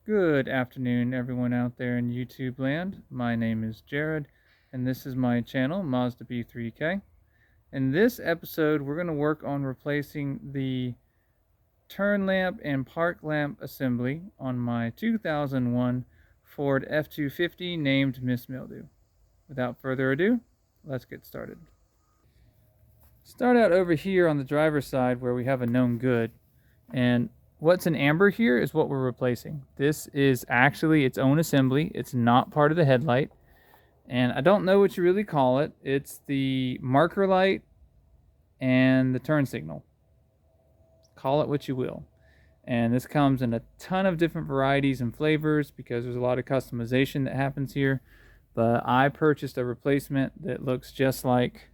Good afternoon, everyone out there in YouTube land. My name is Jared, and this is my channel, Mazda B3K. In this episode, we're going to work on replacing the turn lamp and park lamp assembly on my 2001 Ford F250 named Miss Mildew. Without further ado, let's get started. Start out over here on the driver's side where we have a known good, and what's in amber here is what we're replacing. This is actually its own assembly. It's not part of the headlight. And I don't know what you really call it. It's the marker light and the turn signal. Call it what you will. And this comes in a ton of different varieties and flavors because there's a lot of customization that happens here. But I purchased a replacement that looks just like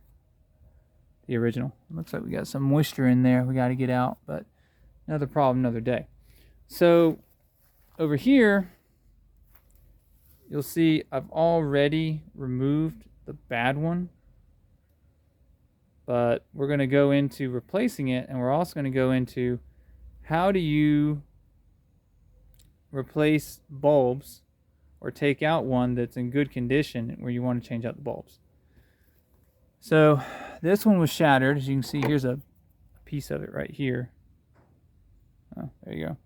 the original. It looks like we got some moisture in there we got to get out, but another problem, another day. So over here, you'll see I've already removed the bad one, but we're going to go into replacing it, and we're also going to go into how do you replace bulbs or take out one that's in good condition where you want to change out the bulbs. So this one was shattered. As you can see, here's a piece of it right here. Oh, there you go.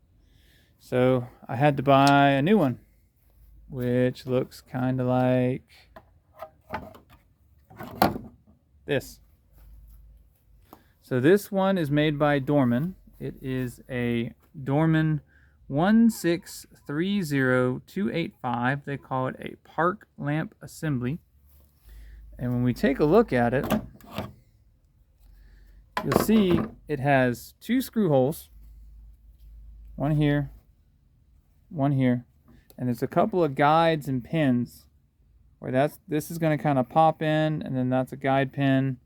So I had to buy a new one, which looks kind of like this. So this one is made by Dorman. It is a Dorman 1630285. They call it a park lamp assembly. And when we take a look at it, you'll see it has two screw holes. One here, and there's a couple of guides and pins where this is going to kind of pop in, and then that's a guide pin.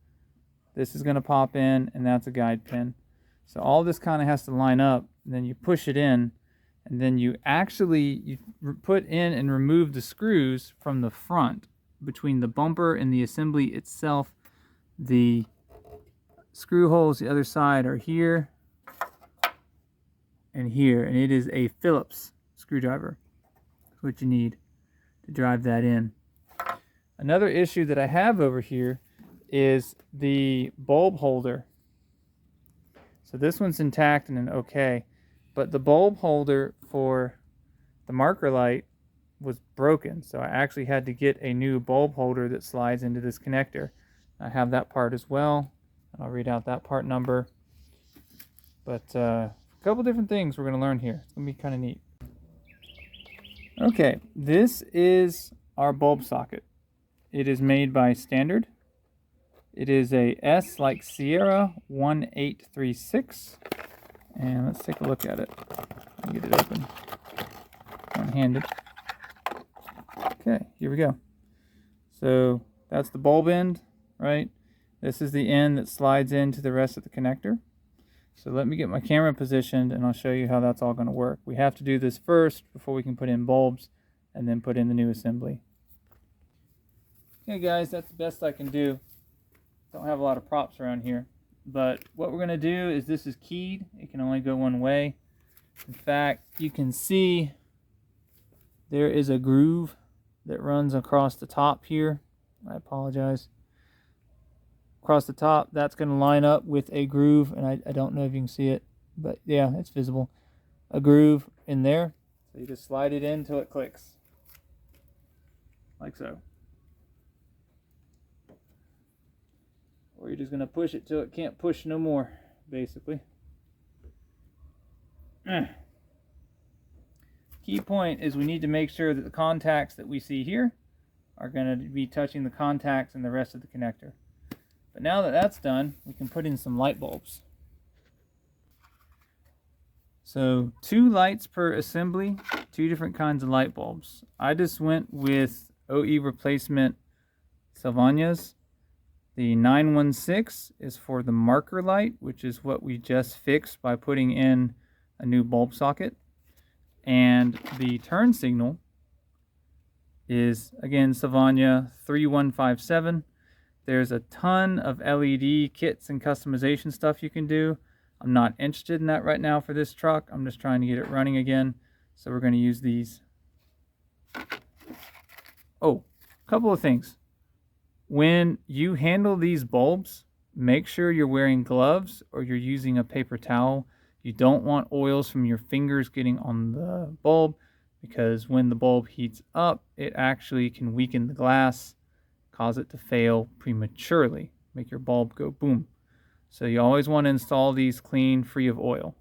This is going to pop in, and that's a guide pin. So all this kind of has to line up, and then you push it in, and then you put in and remove the screws from the front between the bumper and the assembly itself. The screw holes the other side are here and here, and it is a Phillips screwdriver. That's what you need to drive that in. Another issue that I have over here is the bulb holder. So this one's intact and okay, but the bulb holder for the marker light was broken, so I actually had to get a new bulb holder that slides into this connector. I have that part as well. I'll read out that part number. But a couple different things we're going to learn here. It's going to be kind of neat. Okay, this is our bulb socket. It is made by Standard. It is a S like Sierra 1836. And let's take a look at it. Get it open. One-handed. Okay, here we go. So that's the bulb end, right? This is the end that slides into the rest of the connector. So let me get my camera positioned and I'll show you how that's all going to work. We have to do this first before we can put in bulbs and then put in the new assembly. Okay guys, that's the best I can do. Don't have a lot of props around here. But what we're going to do is this is keyed. It can only go one way. In fact, you can see there is a groove that runs across the top here. I apologize. Across the top, that's going to line up with a groove, and I don't know if you can see it, but yeah, it's visible. A groove in there. So you just slide it in until it clicks. Like so. Or you're just going to push it till it can't push no more, basically. Key point is we need to make sure that the contacts that we see here are going to be touching the contacts in the rest of the connector. But now that that's done, we can put in some light bulbs. So 2 lights per assembly, 2 different kinds of light bulbs. I just went with OE replacement Sylvanias. The 916 is for the marker light, which is what we just fixed by putting in a new bulb socket. And the turn signal is, again, Sylvania 3157. There's a ton of LED kits and customization stuff you can do. I'm not interested in that right now for this truck. I'm just trying to get it running again. So we're going to use these. Oh, a couple of things. When you handle these bulbs, make sure you're wearing gloves or you're using a paper towel. You don't want oils from your fingers getting on the bulb, because when the bulb heats up, it actually can weaken the glass, cause it to fail prematurely, make your bulb go boom. So you always want to install these clean, free of oil.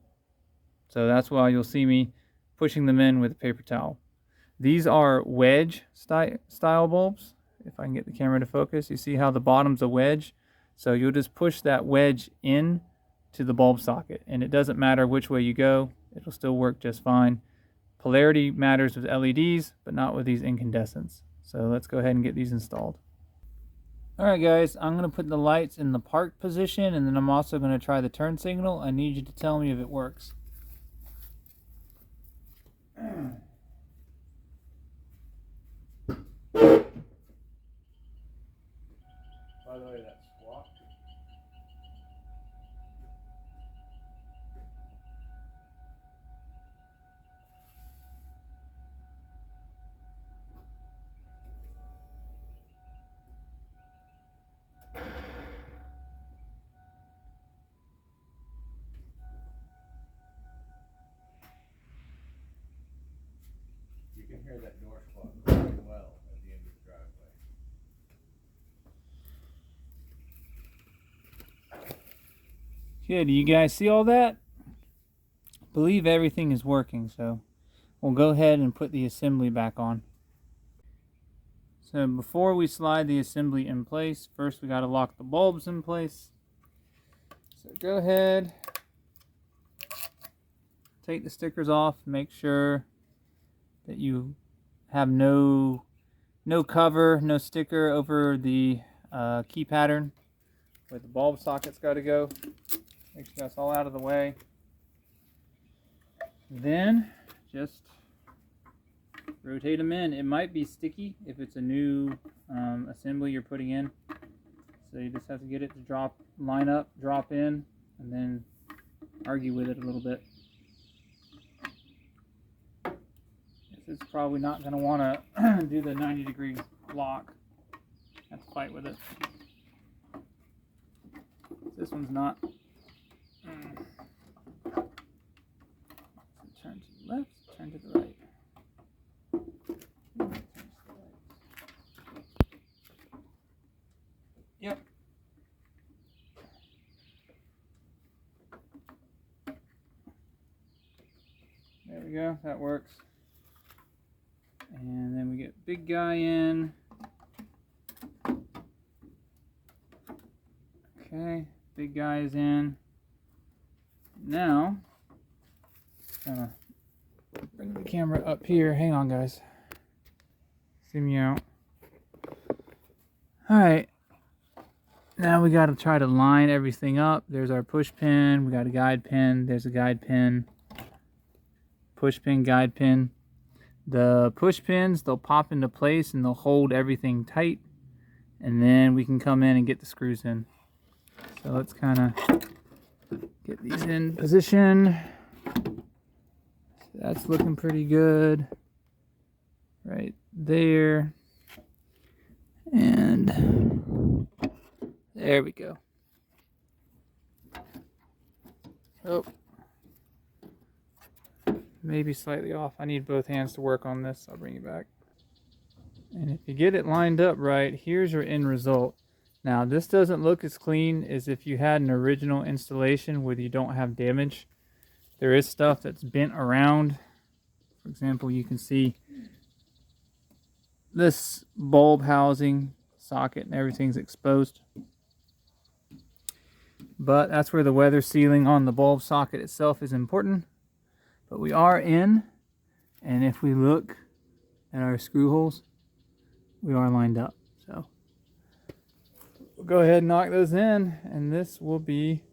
So that's why you'll see me pushing them in with a paper towel. These are wedge style bulbs. If I can get the camera to focus, you see how the bottom's a wedge. So you'll just push that wedge in to the bulb socket, and it doesn't matter which way you go, it'll still work just fine. Polarity matters with LEDs, but not with these incandescents. So let's go ahead and get these installed. Alright guys, I'm going to put the lights in the park position, and then I'm also going to try the turn signal. I need you to tell me if it works. By the way, that's squawk. You can hear that door squawk very well at the end of the driveway. Good, do you guys see all that? I believe everything is working, so we'll go ahead and put the assembly back on. So before we slide the assembly in place, first we got to lock the bulbs in place. So go ahead, take the stickers off, make sure that you have no cover, no sticker over the key pattern where the bulb socket's got to go. Make sure that's all out of the way. Then just rotate them in. It might be sticky if it's a new assembly you're putting in. So you just have to get it to line up, drop in, and then argue with it a little bit. It's probably not going to want to do the 90-degree lock. Have to fight with it. This one's not. Turn to the left, turn to the right. Yep. There we go, that works. And then we get big guy in. Okay, big guy is in. Now, gonna bring the camera up here. Hang on, guys. Zoom you out. Alright. Now we gotta try to line everything up. There's our push pin. We got a guide pin. There's a guide pin. Push pin, guide pin. The push pins, they'll pop into place and they'll hold everything tight. And then we can come in and get the screws in. So let's kind of get these in position. So that's looking pretty good. Right there. And there we go. Oh. Maybe slightly off. I need both hands to work on this. I'll bring you back. And if you get it lined up right, here's your end result. Now, this doesn't look as clean as if you had an original installation where you don't have damage. There is stuff that's bent around. For example, you can see this bulb housing, socket, and everything's exposed. But that's where the weather sealing on the bulb socket itself is important. But we are in, and if we look at our screw holes, we are lined up. So we'll go ahead and knock those in, and this will be,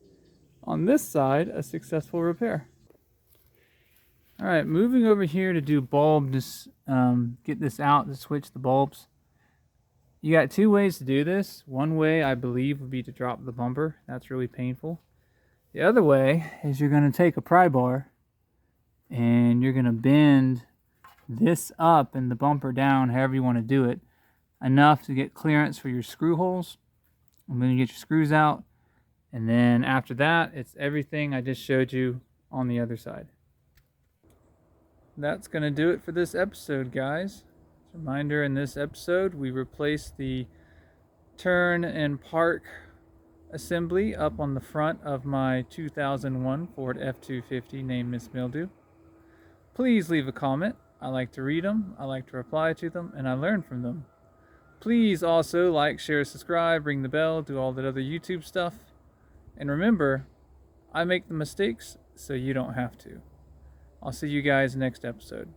on this side, a successful repair. All right, moving over here to do bulb, just get this out to switch the bulbs. You got two ways to do this. One way, I believe, would be to drop the bumper. That's really painful. The other way is you're going to take a pry bar, and you're going to bend this up and the bumper down, however you want to do it, enough to get clearance for your screw holes. And then you get your screws out, and then after that, it's everything I just showed you on the other side. That's going to do it for this episode, guys. Reminder, in this episode, we replaced the turn and park assembly up on the front of my 2001 Ford F250 named Miss Mildew. Please leave a comment. I like to read them, I like to reply to them, and I learn from them. Please also like, share, subscribe, ring the bell, do all that other YouTube stuff. And remember, I make the mistakes so you don't have to. I'll see you guys next episode.